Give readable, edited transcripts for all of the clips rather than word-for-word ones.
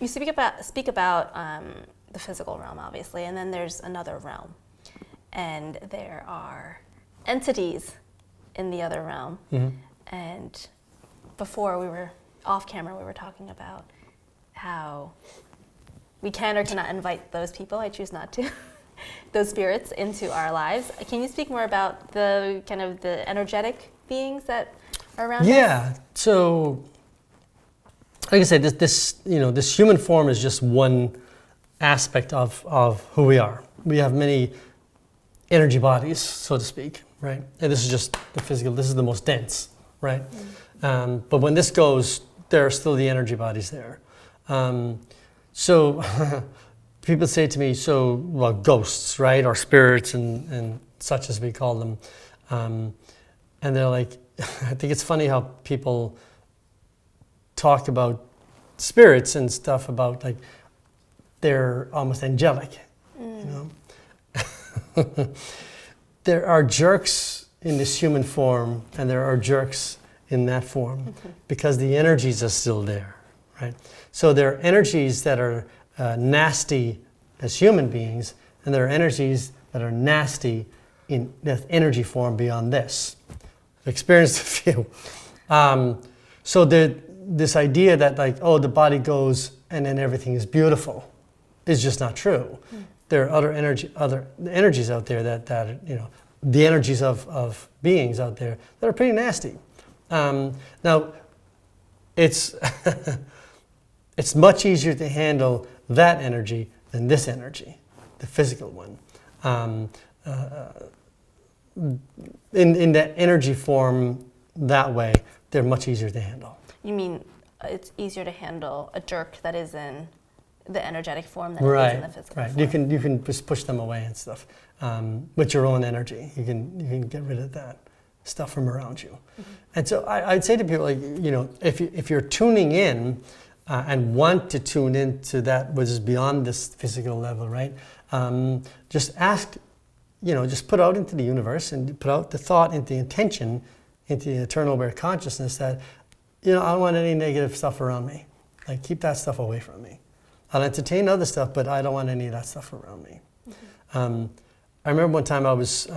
You speak about the physical realm, obviously, and then there's another realm, and there are entities in the other realm. Mm-hmm. And before we were off camera, we were talking about how we can or cannot invite those people. I choose not to. Those spirits into our lives. Can you speak more about the kind of the energetic beings that are around us? Yeah. So, like I said, this human form is just one aspect of who we are. We have many energy bodies, so to speak, right? And this is just the physical. This is the most dense, right? But when this goes, there are still the energy bodies there. So people say to me, well, ghosts, right, or spirits and such as we call them, and they're like, I think it's funny how people talk about spirits and stuff about like they're almost angelic, you know. There are jerks in this human form, and there are jerks in that form, because the energies are still there, right? So there are energies that are nasty as human beings, and there are energies that are nasty in that energy form beyond this. I've experienced a few. So this idea that like, oh, the body goes and then everything is beautiful is just not true. There are other energies out there that you know, the energies of beings out there that are pretty nasty. Now, it's it's much easier to handle that energy than this energy, the physical one. In that energy form, that way, they're much easier to handle. You mean it's easier to handle a jerk that is in the energetic form than it is in the physical right. form? You can just push them away and stuff with your own energy. You can get rid of that stuff from around you. And so I'd say to people, like, you know, if you're tuning in and want to tune into that which is beyond this physical level, right? Just ask, you know, just put out into the universe and put out the thought into the intention, into the eternal aware consciousness that, you know, I don't want any negative stuff around me. Like, keep that stuff away from me. I'll entertain other stuff, but I don't want any of that stuff around me. I remember one time I was,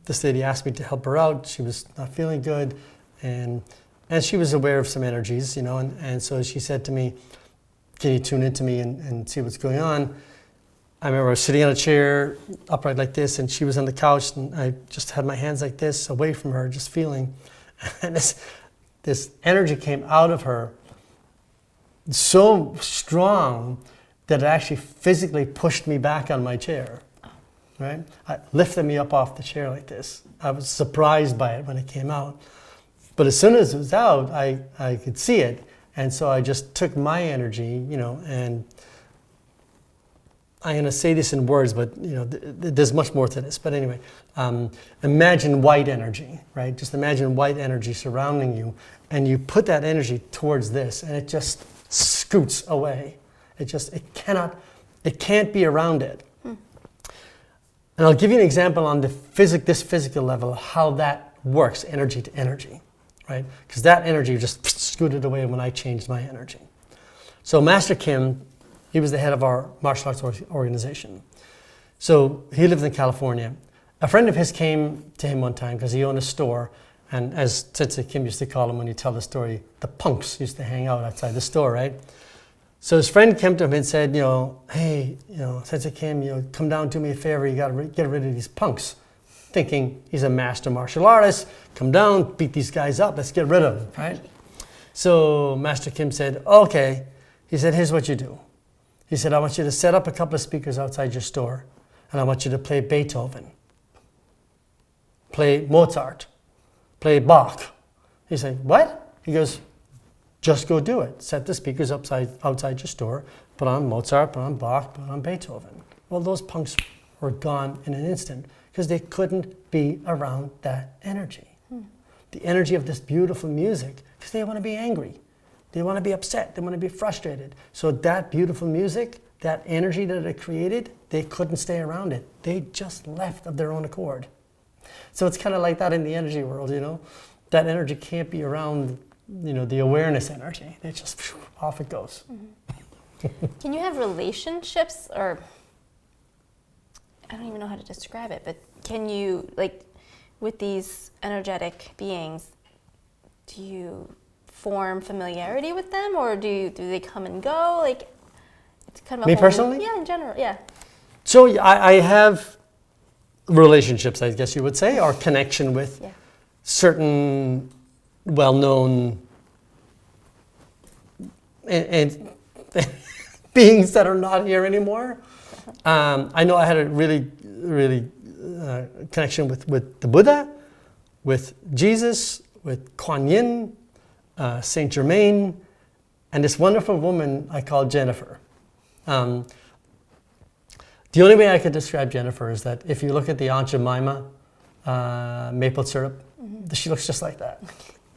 this lady asked me to help her out. She was not feeling good, and she was aware of some energies, you know, and so she said to me, can you tune into me and see what's going on? I remember I was sitting on a chair, upright like this, and she was on the couch, and I just had my hands like this, away from her, just feeling. And this energy came out of her so strong that it actually physically pushed me back on my chair, right? It lifted me up off the chair like this. I was surprised by it when it came out. But as soon as it was out, I could see it. And so I just took my energy, you know, and I'm going to say this in words, but, you know, there's much more to this. But anyway, imagine white energy, right? Just imagine white energy surrounding you, and you put that energy towards this, and it just scoots away. It can't be around it. And I'll give you an example on this physical level of how that works, energy to energy, right? Because that energy just scooted away when I changed my energy. So Master Kim, he was the head of our martial arts organization. So he lived in California. A friend of his came to him one time because he owned a store, and as Sensei Kim used to call him when you tell the story, the punks used to hang out outside the store, right? So his friend came to him and said, you know, hey, you know, Sensei Kim, you know, come down, do me a favor, you got to get rid of these punks. Thinking he's a master martial artist, come down, beat these guys up, let's get rid of them, right? So Master Kim said, okay. He said, here's what you do. He said, I want you to set up a couple of speakers outside your store, and I want you to play Beethoven, play Mozart, play Bach. He said, what? He goes, just go do it. Set the speakers outside your store, put on Mozart, put on Bach, put on Beethoven. Well, those punks were gone in an instant because they couldn't be around that energy. The energy of this beautiful music, because they want to be angry. They want to be upset. They want to be frustrated. So that beautiful music, that energy that it created, they couldn't stay around it. They just left of their own accord. So it's kind of like that in the energy world, you know. That energy can't be around the awareness energy. It just off it goes. Can you have relationships, or I don't even know how to describe it, but can you, like, with these energetic beings, do you form familiarity with them, or do they come and go? Like, it's kind of a Me whole, personally? Yeah, in general, yeah. So I have relationships, I guess you would say, or connection with certain well-known and beings that are not here anymore. I know I had a really connection with the Buddha, with Jesus, with Kuan Yin, Saint Germain, and this wonderful woman I call Jennifer. The only way I could describe Jennifer is that if you look at the Aunt Jemima maple syrup, she looks just like that.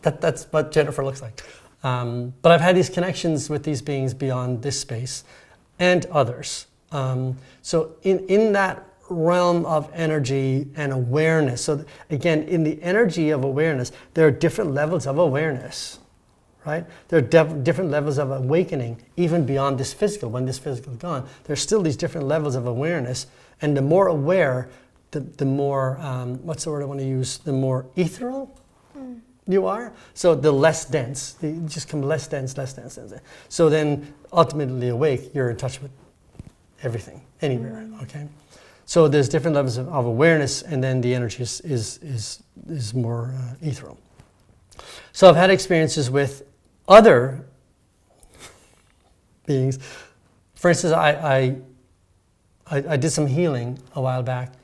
That's what Jennifer looks like. But I've had these connections with these beings beyond this space and others. So in that realm of energy and awareness, so again, in the energy of awareness, there are different levels of awareness, right? There are different levels of awakening, even beyond this physical. When this physical is gone, there's still these different levels of awareness. And the more aware, the more, what's the word I want to use? The more ethereal you are. So the less dense, you just become less dense. So then ultimately awake, you're in touch with everything, anywhere, okay? So there's different levels of awareness, and then the energy is more ethereal. So I've had experiences with other beings. For instance, I did some healing a while back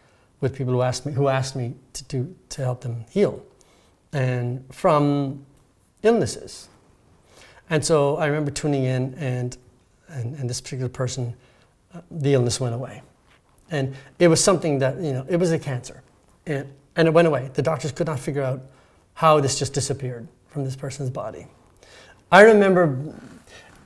with people who asked me to help them heal, and from illnesses. And so I remember tuning in, and this particular person, the illness went away. And it was something that, it was a cancer. And it went away. The doctors could not figure out how this just disappeared from this person's body. I remember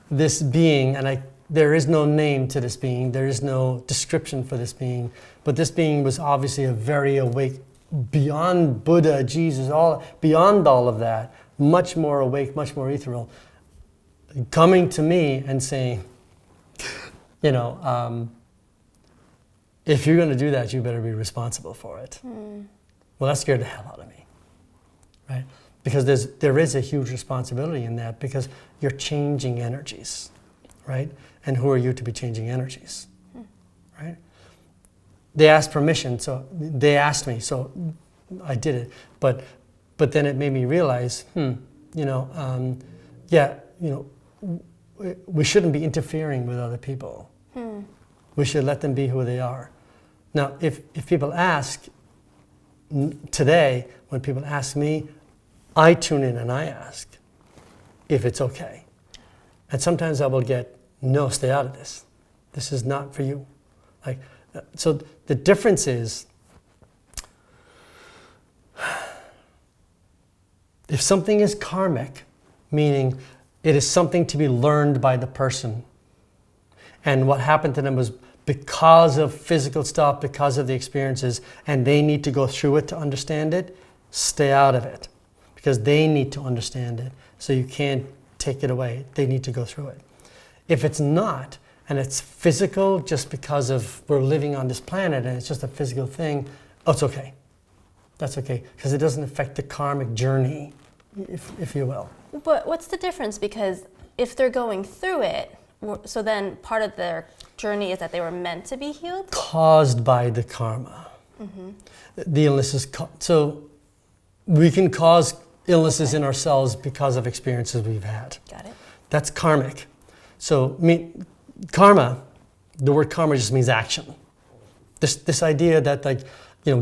this being, and there is no name to this being, there is no description for this being, but this being was obviously a very awake, beyond Buddha, Jesus, beyond all of that, much more awake, much more ethereal, coming to me and saying, if you're going to do that, you better be responsible for it. Well, that scared the hell out of me, right? Because there is a huge responsibility in that, because you're changing energies, right? And who are you to be changing energies, right? They asked permission, so they asked me, so I did it. But then it made me realize, we shouldn't be interfering with other people. We should let them be who they are. Now, if people ask, today, when people ask me, I tune in and I ask if it's okay. And sometimes I will get, no, stay out of this. This is not for you. So the difference is, if something is karmic, meaning it is something to be learned by the person, and what happened to them was because of physical stuff, because of the experiences, and they need to go through it to understand it, stay out of it. Because they need to understand it. So you can't take it away. They need to go through it. If it's not, and it's physical just because of we're living on this planet and it's just a physical thing, it's okay. That's okay. Because it doesn't affect the karmic journey, if you will. But what's the difference? Because if they're going through it, so then part of their journey is that they were meant to be healed? Caused by the karma. The illness is so we can cause illnesses in ourselves because of experiences we've had. Got it. That's karmic. So karma, the word karma just means action. This idea that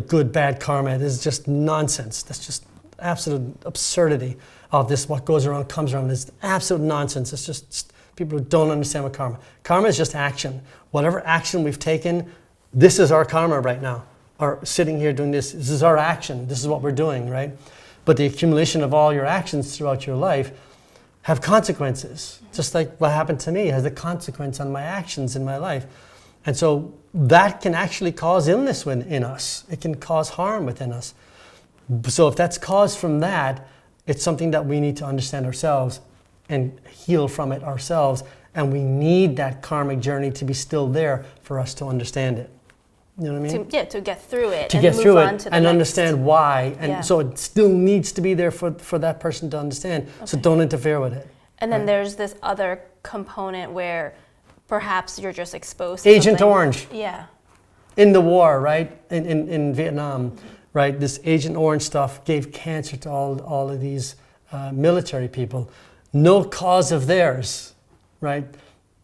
good, bad karma is just nonsense. That's just absolute absurdity of this. What goes around comes around. It's absolute nonsense. It's just people who don't understand what karma. Karma is just action. Whatever action we've taken, this is our karma right now. Or sitting here doing this is our action. This is what we're doing, right? But the accumulation of all your actions throughout your life have consequences. Just like what happened to me has a consequence on my actions in my life. And so that can actually cause illness in us. It can cause harm within us. So if that's caused from that, It's something that we need to understand ourselves and heal from it ourselves. And we need that karmic journey to be still there for us to understand it. You know what I mean? To get through it. To and get move through on it to the and next. understand why. And Yeah. so it still needs to be there for that person to understand. So Okay. don't interfere with it. And then Right. there's this other component where perhaps you're just exposed to Agent something. Orange. Yeah. In the war, right? In Vietnam, right? This Agent Orange stuff gave cancer to all of these military people. No cause of theirs, right?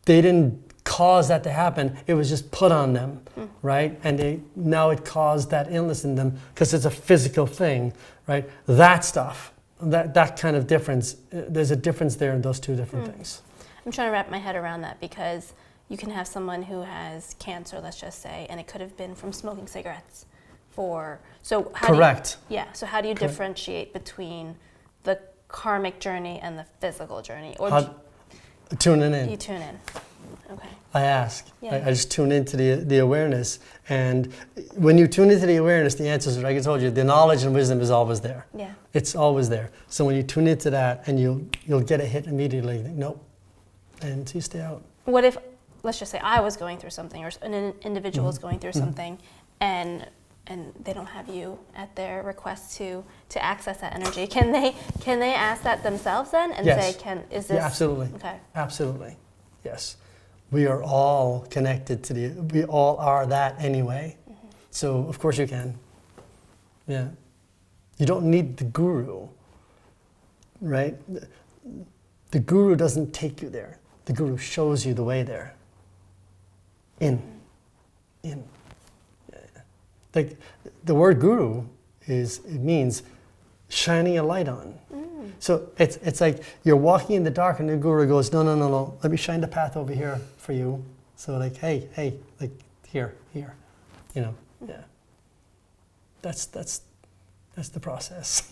They didn't cause that to happen. It was just put on them, right? And now it caused that illness in them because it's a physical thing, right? That stuff, that kind of difference, there's a difference there in those two different things. I'm trying to wrap my head around that because you can have someone who has cancer, let's just say, and it could have been from smoking cigarettes. So how Correct. So how do you Correct. differentiate between the karmic journey and the physical journey? Or Tuning in. you tune in? Okay. I ask. Yeah. I just tune into the awareness. And when you tune into the awareness, the answers, like I told you, the knowledge and wisdom is always there. Yeah. It's always there. So when you tune into that and you'll get a hit immediately, think, nope. And so you stay out. What if, let's just say I was going through something or an individual is going through something and they don't have you at their request to access that energy. Can they ask that themselves then and Yes. say, is this? Yeah, absolutely. Okay. Absolutely. Yes. We are all connected to we all are that anyway. So of course you can. Yeah. You don't need the guru, right? The guru doesn't take you there. The guru shows you the way there. In. Yeah. Like the word guru it means shining a light on. So it's like you're walking in the dark and the guru goes, no, let me shine the path over here for you. So like, hey, like here, you know, yeah. That's the process.